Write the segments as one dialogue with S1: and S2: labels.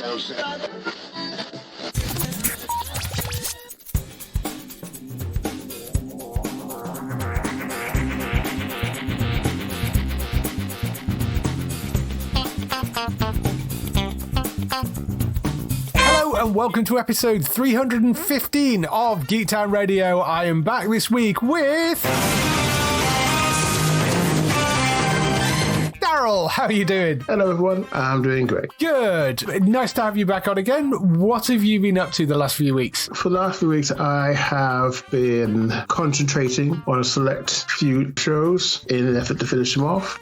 S1: And welcome to episode 315 of Geektown Radio. I am back this week with Darryl. How are you doing?
S2: Hello everyone, I'm doing great.
S1: Good. Nice to have you back on again. What have you been up to the last few weeks?
S2: For the last few weeks, I have been concentrating on a select few shows in an effort to finish them off.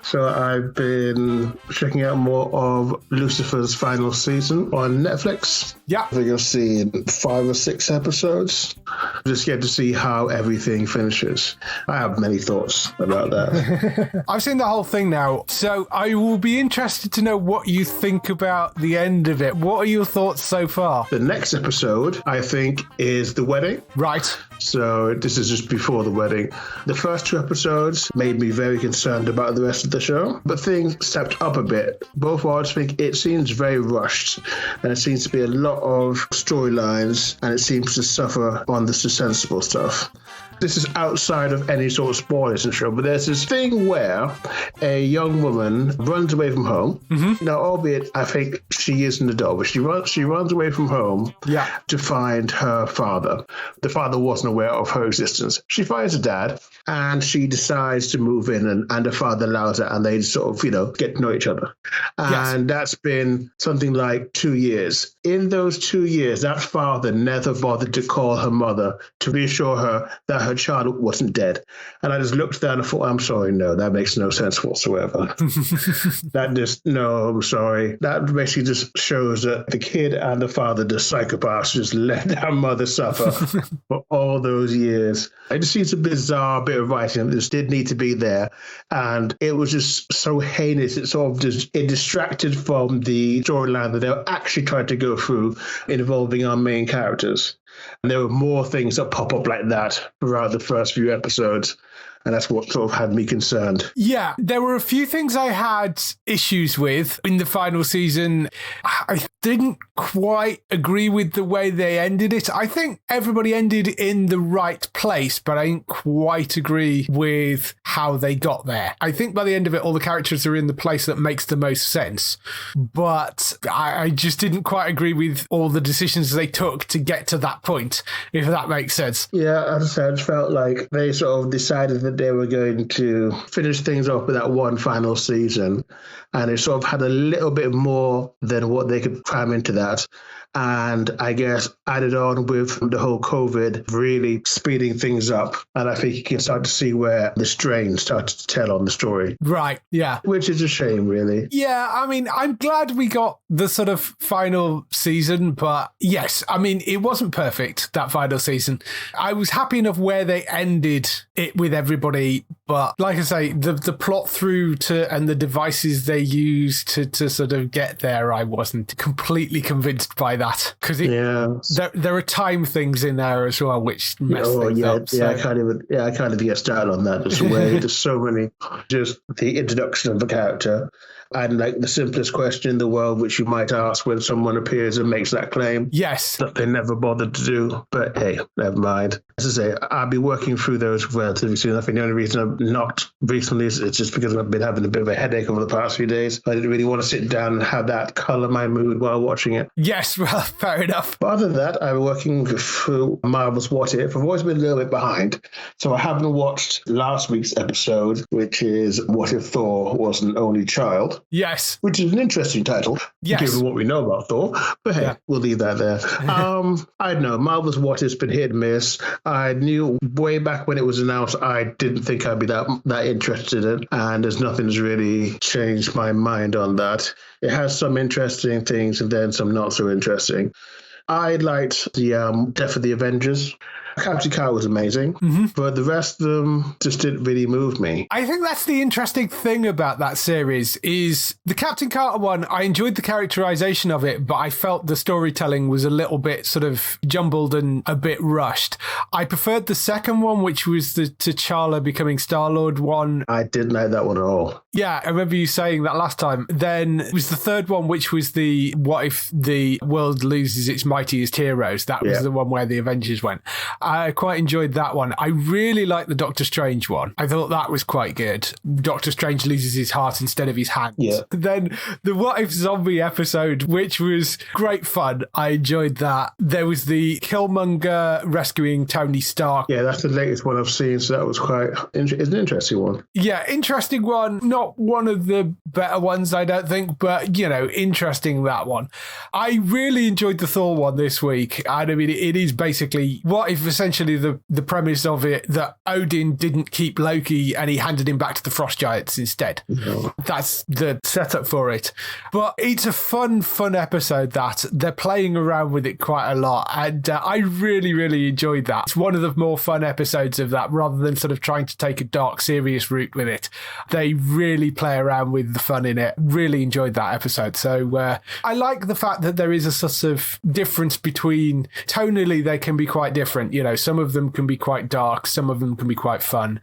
S2: So I've been checking out more of Lucifer's final season on Netflix.
S1: Yeah.
S2: I think I've seen 5 or 6 episodes. Just get to see how everything finishes. I have many thoughts about that.
S1: I've seen the whole thing now, so I will be interested to know what you think about the end of it. What are your thoughts so far?
S2: The next episode, I think, is the wedding.
S1: Right.
S2: So this is just before the wedding. The first 2 episodes made me very concerned about the rest of the show, but things stepped up a bit. Both I think it seems very rushed, and it seems to be a lot of storylines, and it seems to suffer on the sensible stuff. This is outside of any sort of spoilers in the show, but there's this thing where a young woman runs away from home. Mm-hmm. Now, albeit I think she is an adult, but she runs away from home to find her father. The father wasn't aware of her existence. She finds her dad, and she decides to move in, and her father allows her, and they sort of, get to know each other. And that's been something like 2 years. In those 2 years, that father never bothered to call her mother to reassure her that her child wasn't dead. And I just looked down and thought, I'm sorry, no, that makes no sense whatsoever. I'm sorry. That basically just shows that the kid and the father, the psychopaths, just let their mother suffer for all those years. It just seems a bizarre bit of writing that just did need to be there. And it was just so heinous. It sort of it distracted from the storyline that they were actually trying to go through involving our main characters. And there were more things that pop up like that throughout the first few episodes. And that's what sort of had me concerned.
S1: Yeah, there were a few things I had issues with in the final season. I didn't quite agree with the way they ended it. I think everybody ended in the right place, but I didn't quite agree with how they got there. I think by the end of it, all the characters are in the place that makes the most sense. But I just didn't quite agree with all the decisions they took to get to that point, if that makes sense.
S2: Yeah, as I said, it felt like they sort of decided that they were going to finish things off with that one final season, and it sort of had a little bit more than what they could cram into that. And I guess added on with the whole COVID really speeding things up. And I think you can start to see where the strain started to tell on the story.
S1: Right, yeah.
S2: Which is a shame, really.
S1: Yeah, I mean, I'm glad we got the sort of final season, but yes, I mean, it wasn't perfect, that final season. I was happy enough where they ended it with everybody, but like I say, the plot through to and the devices they used to sort of get there, I wasn't completely convinced by that, because there are time things in there as well which mess things up.
S2: I can't even get started on that. Just where there's so many, just the introduction of the character. And like the simplest question in the world, which you might ask when someone appears and makes that claim.
S1: Yes.
S2: That they never bothered to do. But hey, never mind. As I say, I'll be working through those relatively soon. I think the only reason I'm not recently is it's just because I've been having a bit of a headache over the past few days. I didn't really want to sit down and have that colour my mood while watching it.
S1: Yes, well, fair enough.
S2: But other than that, I'm working through Marvel's What If. I've always been a little bit behind. So I haven't watched last week's episode, which is What If Thor Was an Only Child?
S1: Yes.
S2: Which is an interesting title, given what we know about Thor. But hey, we'll leave that there. I don't know. Marvel's What If's been hit and miss. I knew way back when it was announced, I didn't think I'd be that interested in it. And there's nothing that's really changed my mind on that. It has some interesting things and then some not so interesting. I liked the Death of the Avengers. Captain Carter was amazing, but the rest of them just didn't really move me.
S1: I think that's the interesting thing about that series is the Captain Carter one, I enjoyed the characterization of it, but I felt the storytelling was a little bit sort of jumbled and a bit rushed. I preferred the second one, which was the T'Challa becoming Star-Lord one.
S2: I didn't like that one at all.
S1: Yeah, I remember you saying that last time. Then it was the third one, which was the what if the world loses its mightiest heroes. That was the one where the Avengers went. I quite enjoyed that one. I really liked the Doctor Strange one. I thought that was quite good. Doctor Strange loses his heart instead of his hands.
S2: Yeah.
S1: Then the what if zombie episode, which was great fun. I enjoyed that. There was the Killmonger rescuing Tony Stark.
S2: Yeah, that's the latest one I've seen, so that was quite it's an interesting one.
S1: Yeah, interesting one. Not one of the better ones, I don't think, but, you know, interesting, that one. I really enjoyed the Thor one this week. And I mean, it is basically what if essentially the premise of it that Odin didn't keep Loki and he handed him back to the Frost Giants instead. No. That's the setup for it. But it's a fun episode that they're playing around with it quite a lot. And I really, really enjoyed that. It's one of the more fun episodes of that rather than sort of trying to take a dark, serious route with it. They really play around with the fun in it. Really enjoyed that episode. So I like the fact that there is a sort of difference between, tonally they can be quite different. You know, some of them can be quite dark, some of them can be quite fun.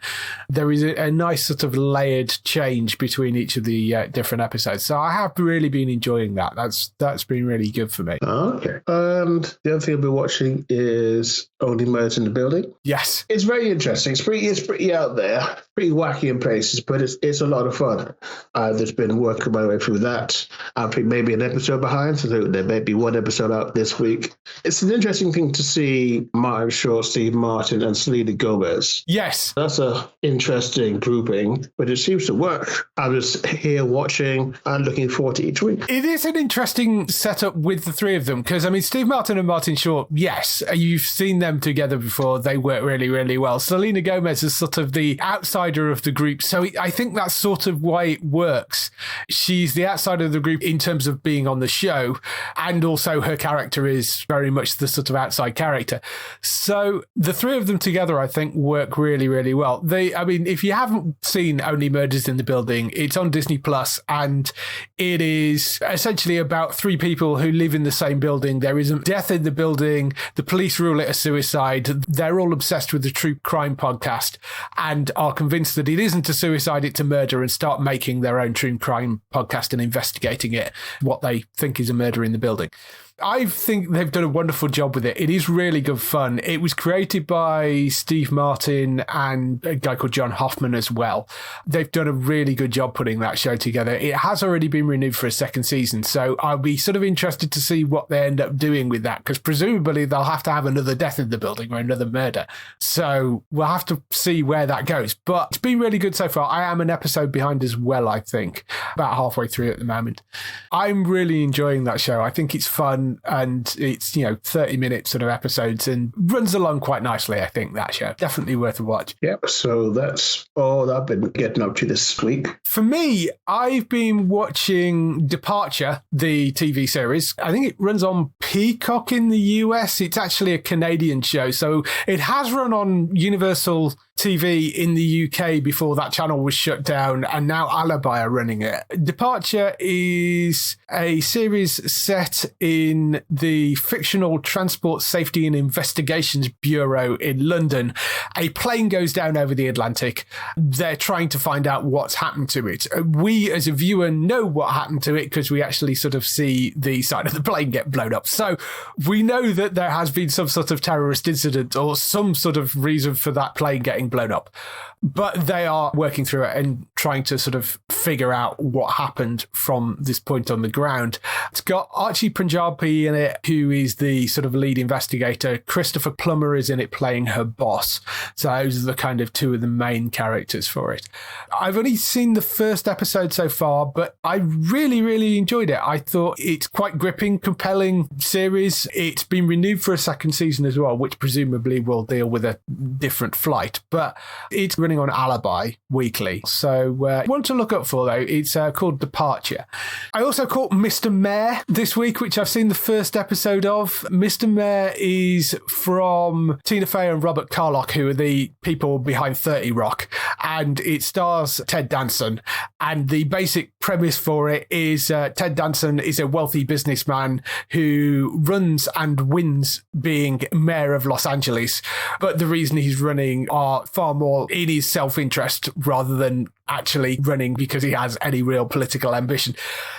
S1: There is a nice sort of layered change between each of the different episodes. So I have really been enjoying that. That's been really good for me.
S2: Okay. And the other thing I've been watching is Only Murders in the Building.
S1: Yes.
S2: It's very interesting. It's pretty out there, pretty wacky in places, but it's a lot of fun. I've just been working my way through that. I think maybe an episode behind, so there may be one episode out this week. It's an interesting thing to see Martin Short, Steve Martin, and Selena Gomez.
S1: Yes.
S2: That's a interesting grouping, but it seems to work. I'm just here watching and looking forward to each week.
S1: It is an interesting setup with the three of them, because, I mean, Steve Martin and Martin Short, yes, you've seen them together before. They work really, really well. Selena Gomez is sort of the outsider of the group, so I think that's sort of why it works. She's the outsider of the group in terms of being on the show, and also her character is very much the sort of outside character. So the three of them together, I think, work really, really well. I mean, if you haven't seen Only Murders in the Building, it's on Disney Plus, and it is essentially about three people who live in the same building. There is a death in the building. The police rule it a suicide. They're all obsessed with the true crime podcast and are convinced that it isn't a suicide, it's a murder, and start making their own true crime podcast and investigating it, what they think is a murder in the building. I think they've done a wonderful job with it. It is really good fun. It was created by Steve Martin and a guy called John Hoffman as well. They've done a really good job putting that show together. It has already been renewed for a second season, so I'll be sort of interested to see what they end up doing with that, because presumably they'll have to have another death in the building or another murder. So we'll have to see where that goes. But it's been really good so far. I am an episode behind as well, I think. About halfway through at the moment. I'm really enjoying that show. I think it's fun. And it's, 30-minute sort of episodes and runs along quite nicely, I think, that show. Definitely worth a watch.
S2: Yep, so that's all I've been getting up to this week.
S1: For me, I've been watching Departure, the TV series. I think it runs on Peacock in the US. It's actually a Canadian show, so it has run on Universal TV in the UK before that channel was shut down, and now Alibi are running it. Departure is a series set in the fictional Transport Safety and Investigations Bureau in London. A plane goes down over the Atlantic. They're trying to find out what's happened to it. We, as a viewer, know what happened to it because we actually sort of see the side of the plane get blown up. So we know that there has been some sort of terrorist incident or some sort of reason for that plane getting blown up. But they are working through it and trying to sort of figure out what happened from this point on the ground. It's got Archie Panjabi in it, who is the sort of lead investigator. Christopher Plummer is in it playing her boss. So those are the kind of two of the main characters for it. I've only seen the first episode so far, but I really, really enjoyed it. I thought it's quite gripping, compelling series. It's been renewed for a second season as well, which presumably will deal with a different flight. But but it's running on Alibi weekly. So one to look up for, though. It's called Departure. I also caught Mr. Mayor this week, which I've seen the first episode of. Mr. Mayor is from Tina Fey and Robert Carlock, who are the people behind 30 Rock, and it stars Ted Danson. And the basic premise for it is Ted Danson is a wealthy businessman who runs and wins being mayor of Los Angeles. But the reason he's running are far more in his self-interest rather than actually running because he has any real political ambition.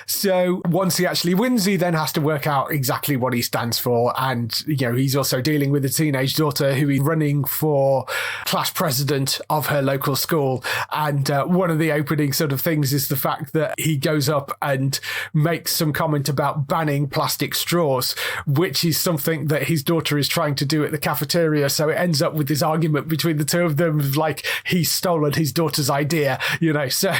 S1: So once he actually wins, he then has to work out exactly what he stands for. And, he's also dealing with a teenage daughter who is running for class president of her local school. And one of the opening sort of things is the fact that he goes up and makes some comment about banning plastic straws, which is something that his daughter is trying to do at the cafeteria. So it ends up with this argument between the two of them, like he's stolen his daughter's idea. So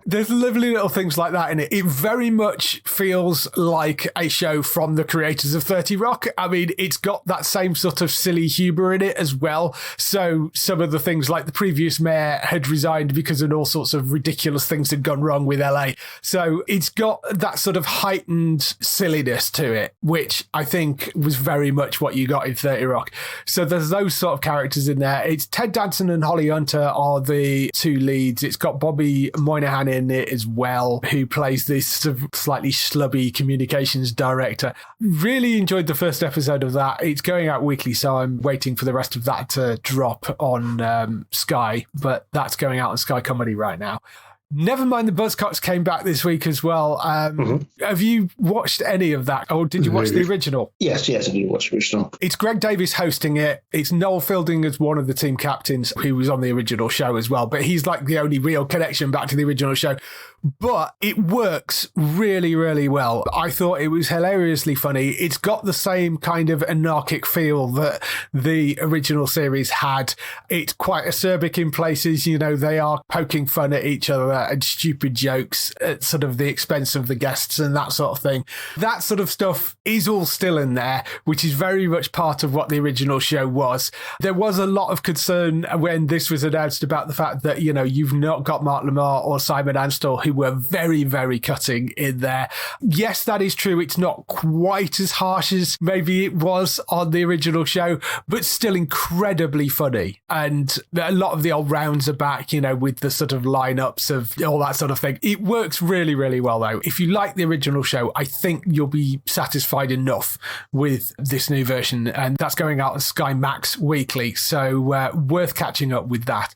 S1: there's lovely little things like that in it. It very much feels like a show from the creators of 30 Rock. I mean, it's got that same sort of silly humor in it as well. So some of the things like the previous mayor had resigned because of all sorts of ridiculous things had gone wrong with LA. So it's got that sort of heightened silliness to it, which I think was very much what you got in 30 Rock. So there's those sort of characters in there. It's Ted Danson and Holly Hunter are the two leads. It's got Bobby Moynihan in it as well, who plays this sort of slightly schlubby communications director. Really enjoyed the first episode of that. It's going out weekly, so I'm waiting for the rest of that to drop on Sky, but that's going out on Sky Comedy right now. Never Mind the Buzzcocks came back this week as well. Have you watched any of that, or did you watch the original?
S2: Yes, I did watch the original.
S1: It's Greg Davies hosting it. It's Noel Fielding as one of the team captains who was on the original show as well, but he's like the only real connection back to the original show. But it works really, really well. I thought it was hilariously funny. It's got the same kind of anarchic feel that the original series had. It's quite acerbic in places. They are poking fun at each other and stupid jokes at sort of the expense of the guests and that sort of thing. That sort of stuff is all still in there, which is very much part of what the original show was. There was a lot of concern when this was announced about the fact that, you've not got Mark Lamar or Simon Anstell, who were very, very cutting in there. Yes, that is true. It's not quite as harsh as maybe it was on the original show, but still incredibly funny. And a lot of the old rounds are back, with the sort of lineups of all that sort of thing. It works really, really well, though. If you like the original show, I think you'll be satisfied enough with this new version. And that's going out on Sky Max weekly. So worth catching up with that.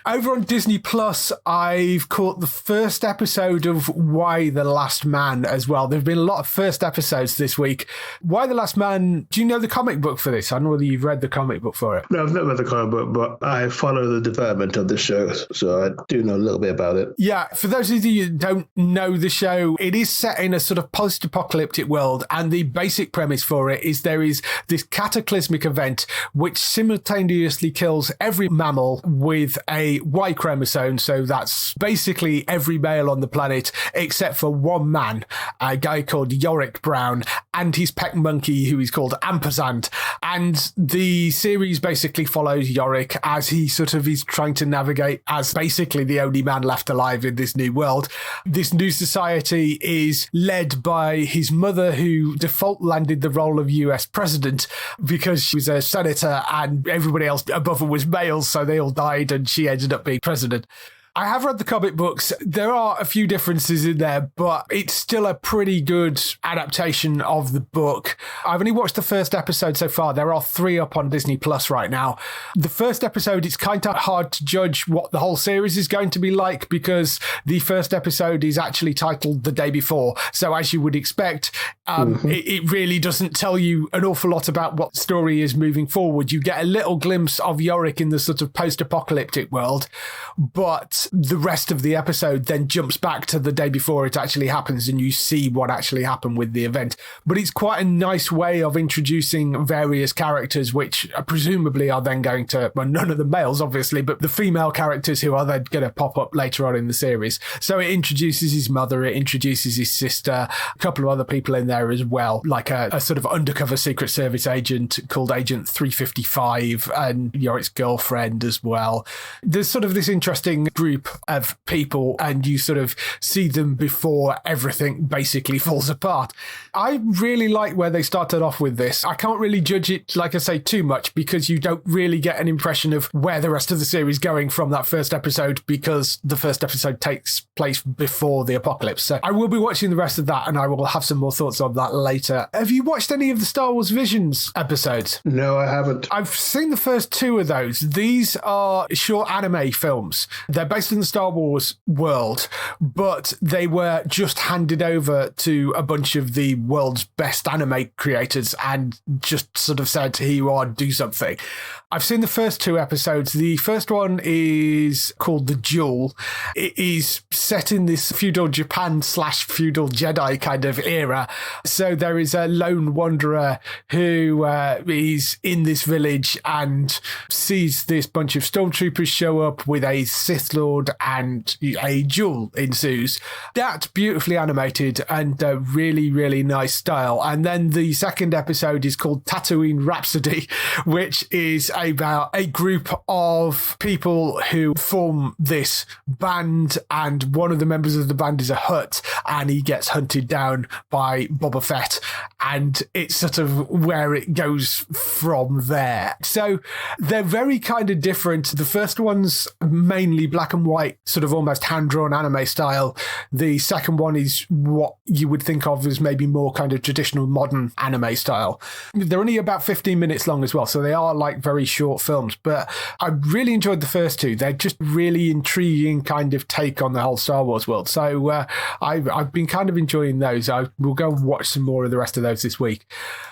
S1: Over on Disney Plus, I've caught the first episode of Why the Last Man as well. There have been a lot of first episodes this week. Why the Last Man, do you know the comic book for this? I don't know whether you've read the comic book for it.
S2: No, I've not read the comic book, but I follow the development of the show, so I do know a little bit about it.
S1: Yeah, for those of you who don't know the show, it is set in a sort of post-apocalyptic world, and the basic premise for it is there is this cataclysmic event which simultaneously kills every mammal with a Y chromosome, so that's basically every male on the planet except for one man, a guy called Yorick Brown, and his pet monkey who is called Ampersand. And the series basically follows Yorick as he sort of is trying to navigate as basically the only man left alive in this new world. This new society is led by his mother, who default landed the role of US president because she was a senator and everybody else above her was males, so they all died and she ended up being president. I have read the comic books. There are a few differences in there, but it's still a pretty good adaptation of the book. I've only watched the first episode so far. There are 3 up on Disney Plus right now. The first episode, it's kind of hard to judge what the whole series is going to be like because the first episode is actually titled The Day Before. So as you would expect, it really doesn't tell you an awful lot about what the story is moving forward. You get a little glimpse of Yorick in the sort of post-apocalyptic world, but that the rest of the episode then jumps back to the day before it actually happens and you see what actually happened with the event. But it's quite a nice way of introducing various characters, which presumably are then going to, well, none of the males, obviously, but the female characters who are then going to pop up later on in the series. So it introduces his mother, it introduces his sister, a couple of other people in there as well, like a sort of undercover Secret Service agent called Agent 355 and Yorick's girlfriend as well. There's sort of this interesting group of people and you sort of see them before everything basically falls apart. I really like where they started off with this. I can't really judge it, like I say, too much because you don't really get an impression of where the rest of the series is going from that first episode because the first episode takes place before the apocalypse. So I will be watching the rest of that and I will have some more thoughts on that later. Have you watched any of the Star Wars Visions episodes?
S2: No, I haven't.
S1: I've seen the first two of those. These are short anime films. They're based in the Star Wars world, but they were just handed over to a bunch of the world's best anime creators and just sort of said, here you are, do something. I've seen the first two episodes. The first one is called The Duel. It is set in this feudal Japan / feudal Jedi kind of era. So there is a lone wanderer who is in this village and sees this bunch of stormtroopers show up with a Sith Lord and a duel ensues. That's beautifully animated and really, really nice style. And then the second episode is called Tatooine Rhapsody, which is about a group of people who form this band, and one of the members of the band is a Hutt, and he gets hunted down by Boba Fett, and it's sort of where it goes from there. So they're very kind of different. The first one's mainly black and white, sort of almost hand-drawn anime style. The second one is what you would think of as maybe more kind of traditional modern anime style. They're only about 15 minutes long as well, so they are like very short films, but I really enjoyed the first two. They're just really intriguing kind of take on the whole Star Wars world. So I've been kind of enjoying those. I will go and watch some more of the rest of those this week.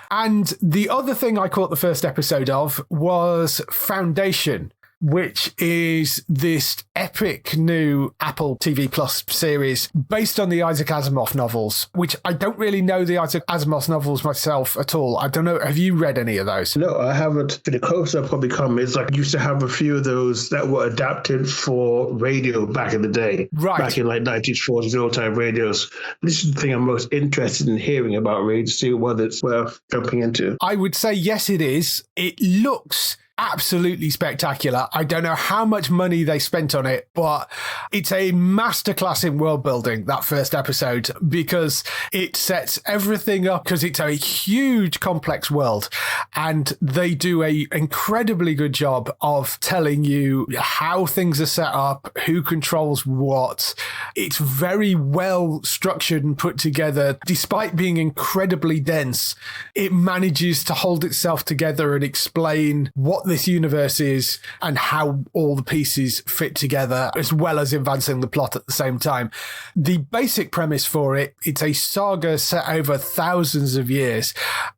S1: And the other thing I caught the first episode of was Foundation, which is this epic new Apple TV Plus series based on the Isaac Asimov novels, which I don't really know the Isaac Asimov novels myself at all. I don't know. Have you read any of those?
S2: No, I haven't. The closest I've probably come is like I used to have a few of those that were adapted for radio back in the day.
S1: Right. Back
S2: in like 1940s old-time radios. This is the thing I'm most interested in hearing about, really, to see whether it's worth jumping into.
S1: I would say yes, it is. It looks absolutely spectacular. I don't know how much money they spent on it, but it's a masterclass in world building, that first episode, because it sets everything up, because it's a huge complex world, and they do a incredibly good job of telling you how things are set up, who controls what. It's very well structured and put together. Despite being incredibly dense, it manages to hold itself together and explain what this universe is and how all the pieces fit together, as well as advancing the plot at the same time. The basic premise for it, it's a saga set over thousands of years,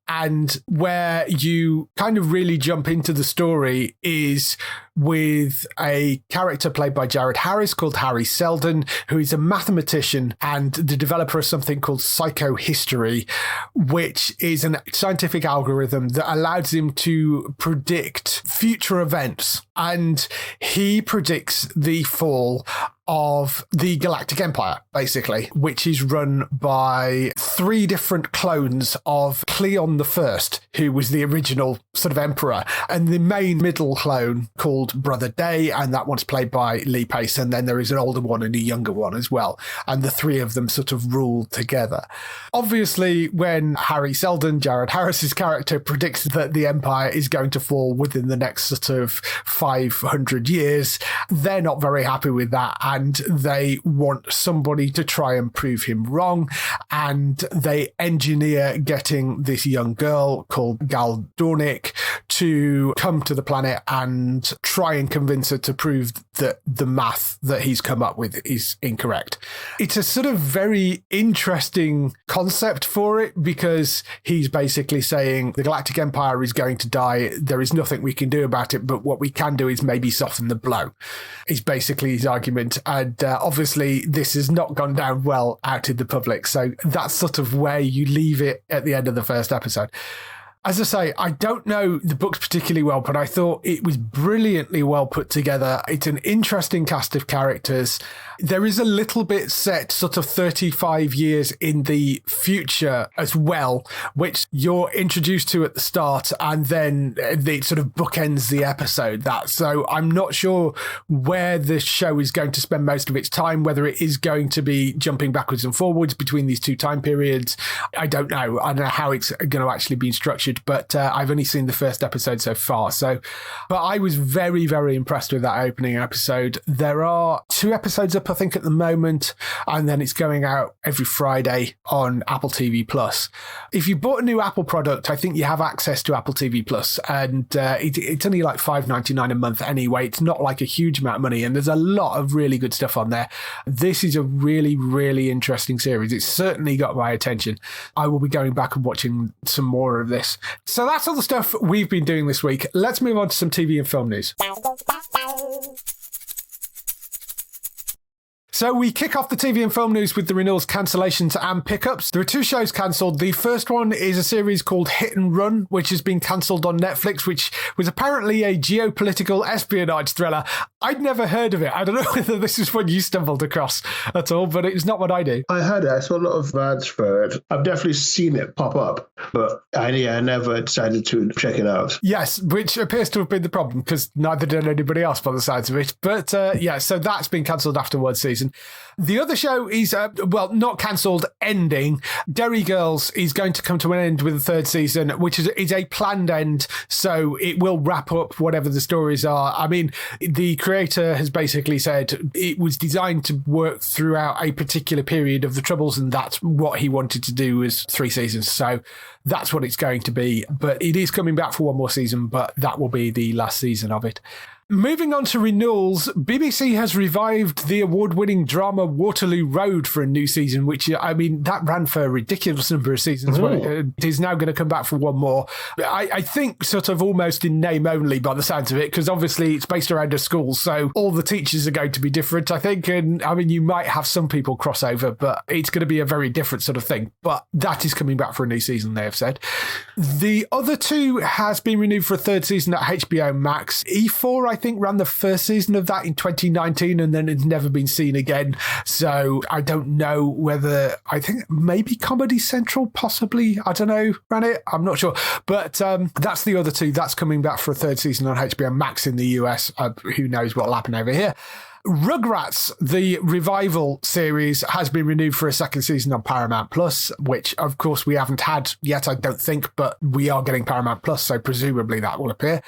S1: and where you kind of really jump into the story is with a character played by Jared Harris called Harry Seldon, who is a mathematician and the developer of something called psychohistory, which is a scientific algorithm that allows him to predict future events. And he predicts the fall of the Galactic Empire, basically, which is run by 3 different clones of Cleon the First, who was the original sort of emperor, and the main middle clone called Brother Day, and that one's played by Lee Pace, and then there is an older one and a younger one as well, and the 3 of them sort of rule together. Obviously, when Harry Seldon, Jared Harris's character, predicts that the Empire is going to fall within the next sort of 500 years, they're not very happy with that, and they want somebody to try and prove him wrong, and they engineer getting this young girl called Gal Dornick to come to the planet and try and convince her to prove that the math that he's come up with is incorrect. It's a sort of very interesting concept for it, because he's basically saying the Galactic Empire is going to die. There is nothing we can do about it, but what we can do is maybe soften the blow, is basically his argument. And obviously this has not gone down well out in the public. So that's sort of where you leave it at the end of the first episode. As I say, I don't know the books particularly well, but I thought it was brilliantly well put together. It's an interesting cast of characters. There is a little bit set sort of 35 years in the future as well, which you're introduced to at the start, and then it sort of bookends the episode. So I'm not sure where the show is going to spend most of its time, whether it is going to be jumping backwards and forwards between these two time periods. I don't know. I don't know how it's going to actually be structured, but I've only seen the first episode so far. But I was very, very impressed with that opening episode. There are 2 episodes up, I think, at the moment, and then it's going out every Friday on Apple TV Plus. If you bought a new Apple product, I think you have access to Apple TV Plus, and it's only like $5.99 a month anyway. It's not like a huge amount of money, and there's a lot of really good stuff on there. This is a really, really interesting series. It's certainly got my attention. I will be going back and watching some more of this. So that's all the stuff we've been doing this week. Let's move on to some TV and film news. So we kick off the TV and film news with the renewals, cancellations and pickups. There are 2 shows cancelled. The first one is a series called Hit and Run, which has been cancelled on Netflix, which was apparently a geopolitical espionage thriller. I'd never heard of it. I don't know whether this is one you stumbled across at all, but it's not what I do.
S2: I heard it. I saw a lot of ads for it. I've definitely seen it pop up, but I never decided to check it out.
S1: Yes, which appears to have been the problem, because neither did anybody else by the sides of it. But so that's been cancelled after one season. The other show is, not cancelled, ending. Derry Girls is going to come to an end with the 3rd season, which is a planned end, so it will wrap up whatever the stories are. I mean, the creator has basically said it was designed to work throughout a particular period of the Troubles, and that's what he wanted to do, was 3 seasons. So that's what it's going to be. But it is coming back for one more season, but that will be the last season of it. Moving on to renewals, BBC has revived the award-winning drama Waterloo Road for a new season, which, I mean, that ran for a ridiculous number of seasons. It is now going to come back for one more. I think sort of almost in name only by the sounds of it, because obviously it's based around a school, so all the teachers are going to be different, I think. And I mean, you might have some people cross over, but it's going to be a very different sort of thing. But that is coming back for a new season, they have said. The other 2 has been renewed for a 3rd season at HBO Max. E4, I think, ran the first season of that in 2019, and then it's never been seen again. So I don't know whether, I think maybe Comedy Central possibly, I don't know, ran it. I'm not sure. But that's the other 2. That's coming back for a 3rd season on HBO Max in the US. Who knows what will happen over here. Rugrats, the revival series, has been renewed for a 2nd season on Paramount Plus, which of course we haven't had yet, I don't think, but we are getting Paramount Plus, so presumably that will appear.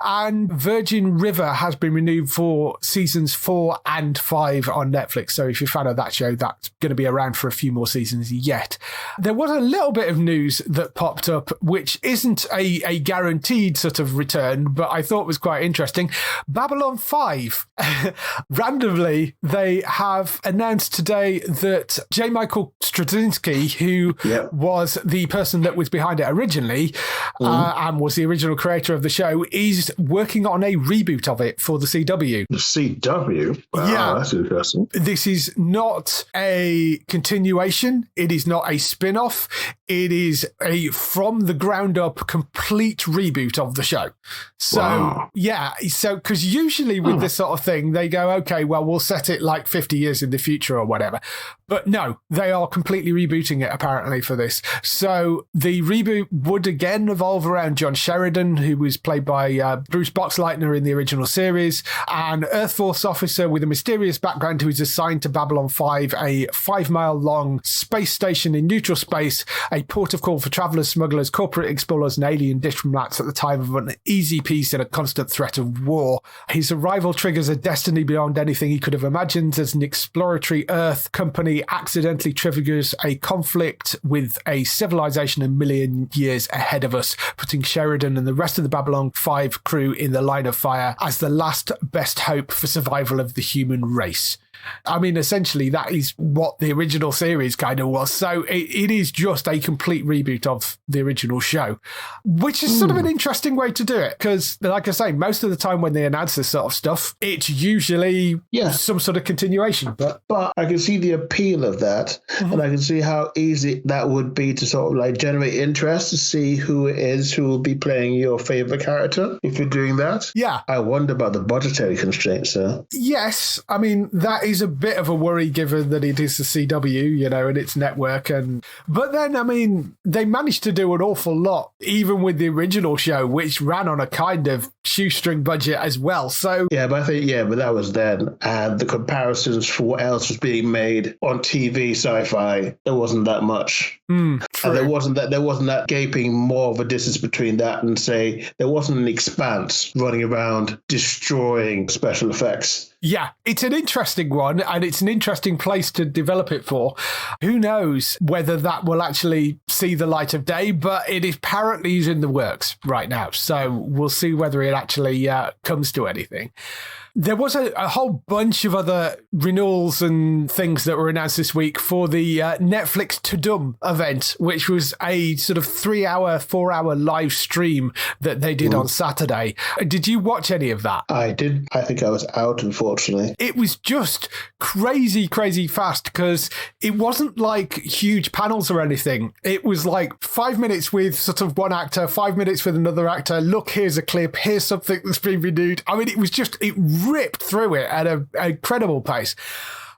S1: And Virgin River has been renewed for seasons 4 and 5 on Netflix. So if you're a fan of that show, that's going to be around for a few more seasons yet. There was a little bit of news that popped up, which isn't a guaranteed sort of return, but I thought was quite interesting. Babylon 5. Randomly, they have announced today that J. Michael Straczynski, who was the person that was behind it originally and was the original creator of the show, is working on a reboot of it for the CW.
S2: The CW? Wow, yeah. That's interesting.
S1: This is not a continuation. It is not a spin-off. It is a from the ground up complete reboot of the show. So, so because usually with this sort of thing, they go, okay, well, we'll set it like 50 years in the future or whatever. But no, they are completely rebooting it apparently for this. So the reboot would again revolve around John Sheridan, who was played by Bruce Boxleitner in the original series, an Earth Force officer with a mysterious background who is assigned to Babylon 5, a 5-mile long space station in neutral space, a a port of call for travellers, smugglers, corporate explorers, and alien diplomats at the time of an uneasy peace and a constant threat of war. His arrival triggers a destiny beyond anything he could have imagined as an exploratory Earth company accidentally triggers a conflict with a civilization a million years ahead of us, putting Sheridan and the rest of the Babylon 5 crew in the line of fire as the last best hope for survival of the human race. I mean, essentially, that is what the original series kind of was. So it is just a complete reboot of the original show, which is sort of an interesting way to do it. Because, like I say, most of the time when they announce this sort of stuff, it's usually some sort of continuation. But
S2: I can see the appeal of that. And I can see how easy that would be to sort of like generate interest to see who it is who will be playing your favorite character if you're doing that.
S1: Yeah.
S2: I wonder about the budgetary constraints, though.
S1: Yes. I mean, that is a bit of a worry given that it is the CW, and its network. But then, I mean, they managed to do an awful lot, even with the original show, which ran on a kind of shoestring budget as well. So
S2: but I think, but that was then. And the comparisons for what else was being made on TV sci-fi, there wasn't that much.
S1: True.
S2: And there wasn't that gaping more of a distance between that and say there wasn't an Expanse running around destroying special effects.
S1: Yeah, it's an interesting one, and it's an interesting place to develop it for. Who knows whether that will actually see the light of day, but it apparently is in the works right now. So we'll see whether it actually comes to anything. There was a whole bunch of other renewals and things that were announced this week for the Netflix Tudum event, which was a sort of 4-hour live stream that they did on Saturday. Did you watch any of that?
S2: I did. I think I was out, unfortunately.
S1: It was just crazy fast because it wasn't like huge panels or anything. It was like 5 minutes with sort of one actor, 5 minutes with another actor. Look, here's a clip. Here's something that's been renewed. I mean, it ripped through it at an incredible pace.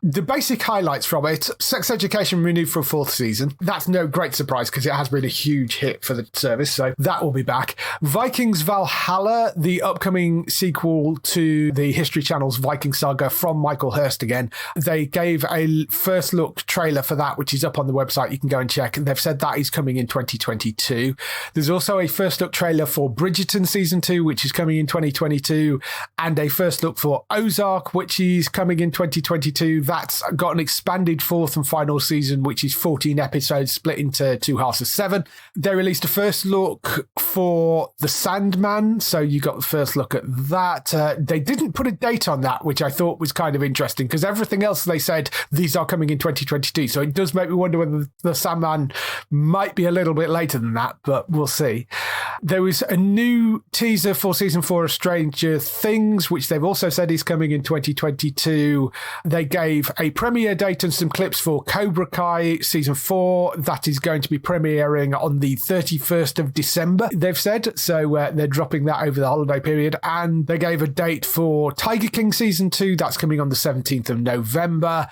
S1: The basic highlights from it: Sex Education renewed for a 4th season. That's no great surprise because it has been a huge hit for the service, so that will be back. Vikings Valhalla, the upcoming sequel to the History Channel's Viking saga from Michael Hurst again. They gave a first look trailer for that, which is up on the website. You can go and check. They've said that is coming in 2022. There's also a first look trailer for Bridgerton Season 2, which is coming in 2022, and a first look for Ozark, which is coming in 2022. That's got an expanded 4th and final season, which is 14 episodes split into 2 halves of 7. They released a first look for the Sandman, so you got the first look at that. They didn't put a date on that, which I thought was kind of interesting because everything else they said, these are coming in 2022. So it does make me wonder whether the Sandman might be a little bit later than that, but we'll see. There was a new teaser for season 4 of Stranger Things, which they've also said is coming in 2022. They gave a premiere date and some clips for Cobra Kai season 4. That is going to be premiering on the 31st of December, they've said. So they're dropping that over the holiday period. And they gave a date for Tiger King season 2. That's coming on the 17th of November.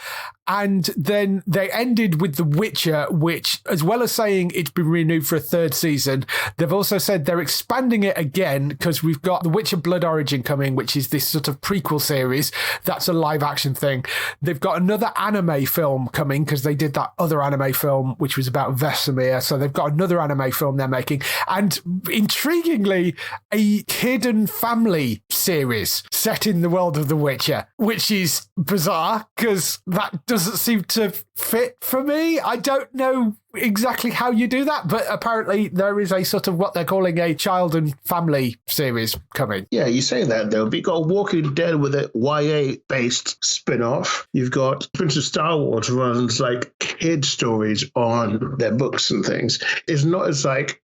S1: And then they ended with The Witcher, which, as well as saying it's been renewed for a 3rd season, they've also said they're expanding it again because we've got The Witcher Blood Origin coming, which is this sort of prequel series. That's a live action thing. They've got another anime film coming because they did that other anime film, which was about Vesemir. So they've got another anime film they're making. And intriguingly, a hidden family series set in the world of The Witcher, which is bizarre because that doesn't seem to fit for me. I don't know exactly how you do that, but apparently there is a sort of what they're calling a child and family series coming.
S2: Yeah, you say that though, but you've got Walking Dead with a YA-based spin-off. You've got Prince of Star Wars runs like kid stories on their books and things. It's not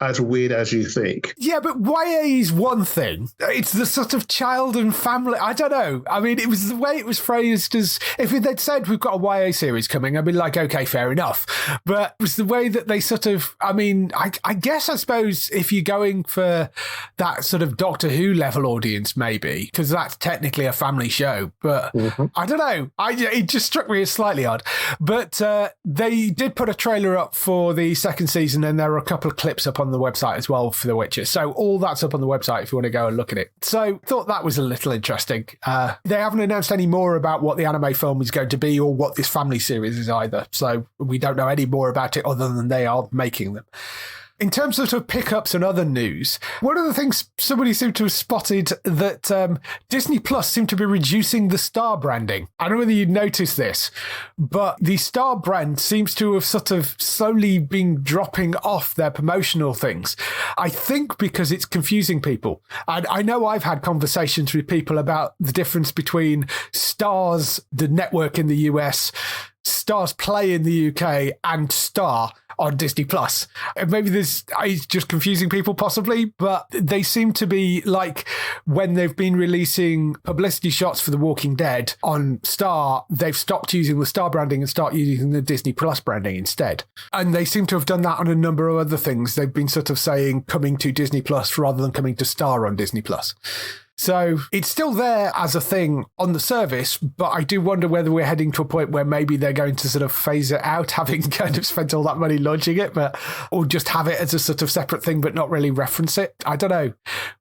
S2: as weird as you think.
S1: Yeah, but YA is one thing. It's the sort of child and family. I don't know. I mean, it was the way it was phrased as if they'd said we've got a YA series coming, I'd be like, okay, fair enough. But it was the way that they sort of, I mean, I guess I suppose if you're going for that sort of Doctor Who level audience, maybe, because that's technically a family show. But I don't know. It just struck me as slightly odd. But they did put a trailer up for the 2nd season, and there are a couple of clips up on the website as well for The Witcher. So all that's up on the website if you want to go and look at it. So thought that was a little interesting. They haven't announced any more about what the anime film is going to be or what this family series is either. So we don't know any more about it other rather than they are making them. In terms of sort of pickups and other news, one of the things somebody seemed to have spotted that Disney Plus seemed to be reducing the Star branding. I don't know whether you'd noticed this, but the Star brand seems to have sort of slowly been dropping off their promotional things. I think because it's confusing people. And I know I've had conversations with people about the difference between Starz, the network in the US, Starz Play in the UK, and Star on Disney Plus. And maybe this is just confusing people possibly, but they seem to be like when they've been releasing publicity shots for The Walking Dead on Star, they've stopped using the Star branding and start using the Disney Plus branding instead. And they seem to have done that on a number of other things. They've been sort of saying coming to Disney Plus rather than coming to Star on Disney Plus. So it's still there as a thing on the service, but I do wonder whether we're heading to a point where maybe they're going to sort of phase it out, having kind of spent all that money launching it, or just have it as a sort of separate thing, but not really reference it. I don't know.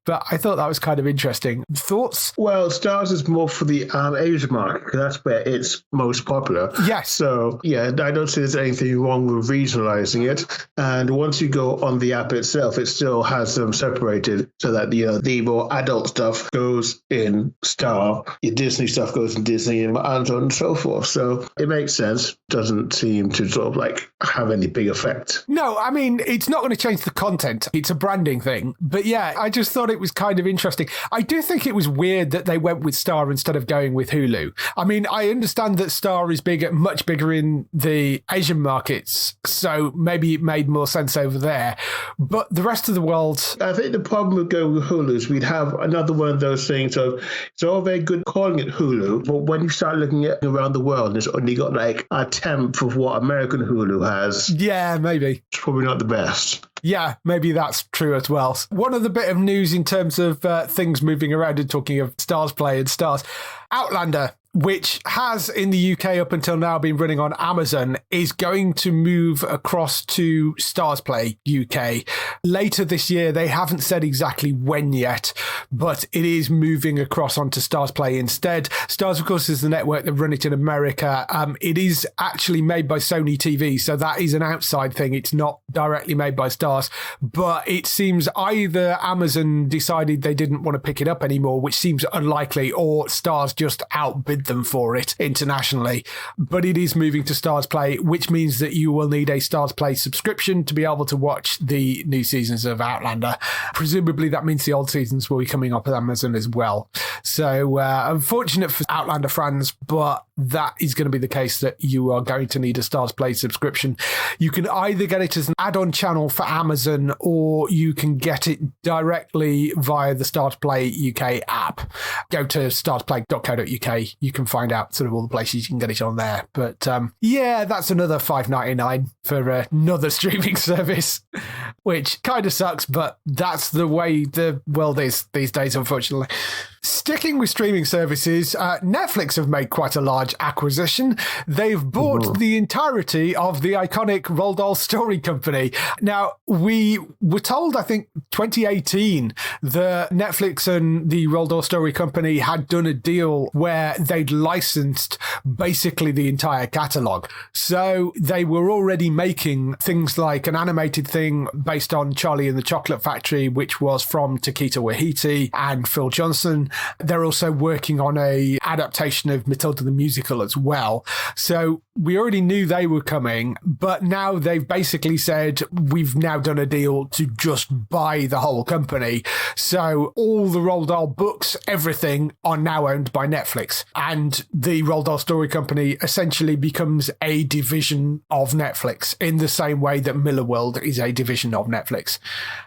S1: But I thought that was kind of interesting. Thoughts?
S2: Well, Starz is more for the Asia market. That's where it's most popular.
S1: Yes.
S2: So, yeah, I don't see there's anything wrong with regionalizing it. And once you go on the app itself, it still has them separated so that, the more adult stuff goes in Star, your Disney stuff goes in Disney, and so on and so forth. So it makes sense. Doesn't seem to sort of like have any big effect.
S1: No, I mean, it's not going to change the content. It's a branding thing. But yeah, I just thought it was kind of interesting. I do think it was weird that they went with Star instead of going with Hulu. I mean, I understand that Star is much bigger in the Asian markets, so maybe it made more sense over there. But the rest of the world...
S2: I think the problem with going with Hulu is we'd have another one of those things of it's all very good calling it Hulu, but when you start looking at around the world, it's only got like a tenth of what American Hulu has.
S1: Yeah, maybe.
S2: It's probably not the best.
S1: Yeah, maybe that's true as well. One other bit of news in terms of things moving around and talking of Starz Play and Starz. Outlander, which has in the UK up until now been running on Amazon, is going to move across to Starz Play UK later this year. They haven't said exactly when yet, but it is moving across onto Starz Play instead. Starz, of course, is the network that run it in America. It is actually made by Sony TV, so that is an outside thing. It's not directly made by Starz, but it seems either Amazon decided they didn't want to pick it up anymore, which seems unlikely, or Starz just outbid them for it internationally. But it is moving to Starz Play, which means that you will need a Starz Play subscription to be able to watch the new seasons of Outlander. Presumably that means the old seasons will be coming up on Amazon as well. So unfortunate for Outlander fans, but that is going to be the case, that you are going to need a Starz Play subscription. You can either get it as an add-on channel for Amazon, or you can get it directly via the Starz Play UK app. Go to starzplay.co.uk. You can find out sort of all the places you can get it on there. But yeah, that's another $5.99 for another streaming service, which kind of sucks, but that's the way the world is these days, unfortunately. Sticking with streaming services, Netflix have made quite a large acquisition. They've bought the entirety of the iconic Roald Dahl Story Company. Now, we were told, I think, 2018, that Netflix and the Roald Dahl Story Company had done a deal where they'd licensed basically the entire catalogue. So they were already making things like an animated thing based on Charlie and the Chocolate Factory, which was from Taika Waititi and Phil Johnson. They're also working on a adaptation of Matilda the Musical as well. So we already knew they were coming, but now they've basically said, we've now done a deal to just buy the whole company. So all the Roald Dahl books, everything, are now owned by Netflix. And the Roald Dahl Story Company essentially becomes a division of Netflix in the same way that Millarworld is a division of Netflix.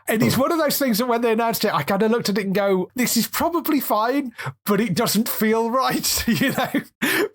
S1: And it's one of those things that when they announced it, I kind of looked at it and go, this is probably fine, but it doesn't feel right, you know?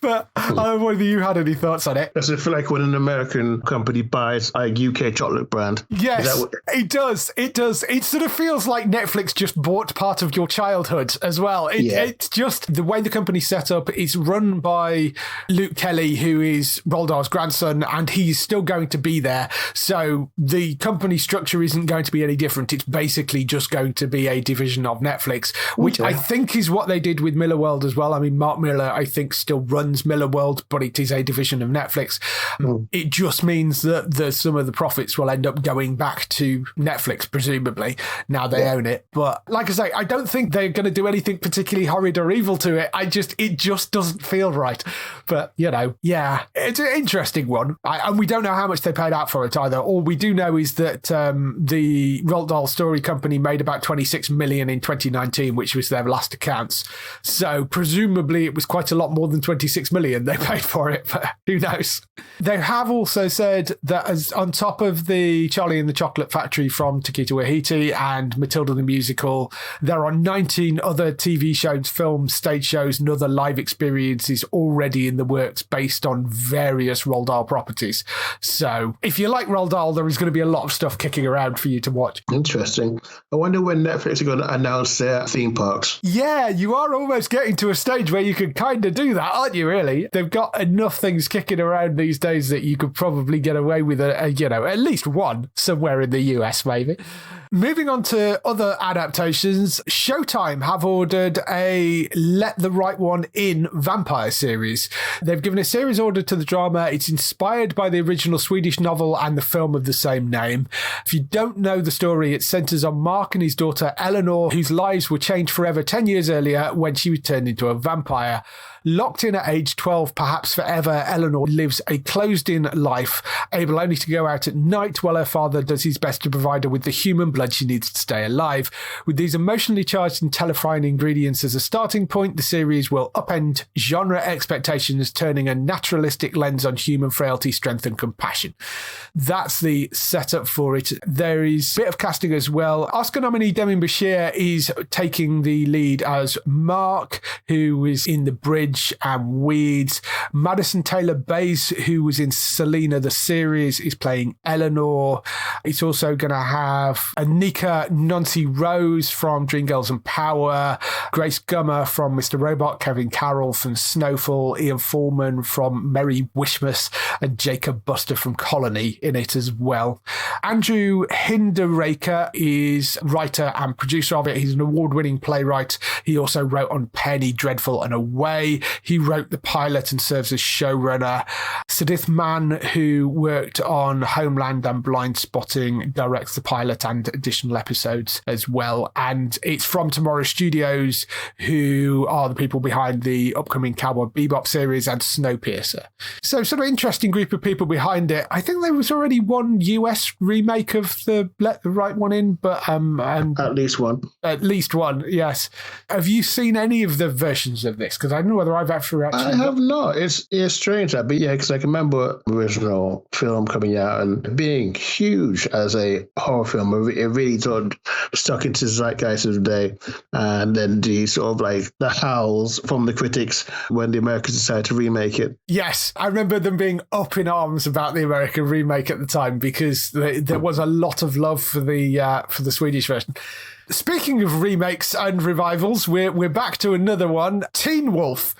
S1: But I don't know whether you had any thoughts on it.
S2: Does it feel like when an American company buys a UK chocolate brand?
S1: Yes, it does. It does. It sort of feels like Netflix just bought part of your childhood as well. It's just the way the company's set up. It's run by Luke Kelly, who is Roald Dahl's grandson, and he's still going to be there. So the company structure isn't going to be any different. It's basically just going to be a division of Netflix, which I think think is what they did with Millarworld as well. I mean, Mark Miller, I think, still runs Millarworld, but it is a division of Netflix. It just means that some of the profits will end up going back to Netflix, presumably, now they own it. But like I say, I don't think they're going to do anything particularly horrid or evil to it. It just doesn't feel right. But, it's an interesting one. And we don't know how much they paid out for it either. All we do know is that the Roald Dahl Story Company made about $26 million in 2019, which was their last accounts. So presumably it was quite a lot more than $26 million they paid for it, but who knows? They have also said that as on top of the Charlie and the Chocolate Factory from Taika Waititi and Matilda the Musical, there are 19 other TV shows, films, stage shows, and other live experiences already in the works based on various Roald Dahl properties. So if you like Roald Dahl, there is going to be a lot of stuff kicking around for you to watch.
S2: Interesting. I wonder when Netflix are going to announce their theme parks.
S1: Yeah, you are almost getting to a stage where you can kind of do that, aren't you, really? They've got enough things kicking around these days that you could probably get away with at least one somewhere in the US, maybe. Moving on to other adaptations, Showtime have ordered a Let the Right One In vampire series. They've given a series order to the drama. It's inspired by the original Swedish novel and the film of the same name. If you don't know the story, it centres on Mark and his daughter Eleanor, whose lives were changed forever 10 years earlier when she was turned into a vampire. Locked in at age 12, perhaps forever, Eleanor lives a closed-in life, able only to go out at night while her father does his best to provide her with the human blood she needs to stay alive. With these emotionally charged and terrifying ingredients as a starting point, the series will upend genre expectations, turning a naturalistic lens on human frailty, strength and compassion. That's the setup for it. There is a bit of casting as well. Oscar nominee Demi Bashir is taking the lead as Mark, who was in The Bridge and Weeds. Madison Taylor Bays, who was in Selena the series, is playing Eleanor. It's also going to have Anika Nancy Rose from Dreamgirls and Power, Grace Gummer from Mr. Robot, Kevin Carroll from Snowfall, Ian Foreman from Merry Wishmas, and Jacob Buster from Colony in it as well. Andrew Hinderaker is writer and producer of it. He's an award-winning playwright. He also wrote on Penny Dreadful and Away. He wrote the pilot and serves as showrunner. Sadith Mann, who worked on Homeland and Blind Spotting, directs the pilot and additional episodes as well. And it's from Tomorrow Studios, who are the people behind the upcoming Cowboy Bebop series and Snowpiercer. So sort of interesting group of people behind it. I think there was already one US remake of the Let the Right One In, but
S2: at least one.
S1: At least one, yes. Have you seen any of the versions of this? Because I don't know whether I've actually...
S2: I have not. It's strange that, but yeah, because I can remember the original film coming out and being huge as a horror film. It really sort of stuck into the zeitgeist of the day. And then the sort of like the howls from the critics when the Americans decided to remake it.
S1: Yes, I remember them being up in arms about the American remake at the time because there was a lot of love for the Swedish version. Speaking of remakes and revivals, we're back to another one. Teen Wolf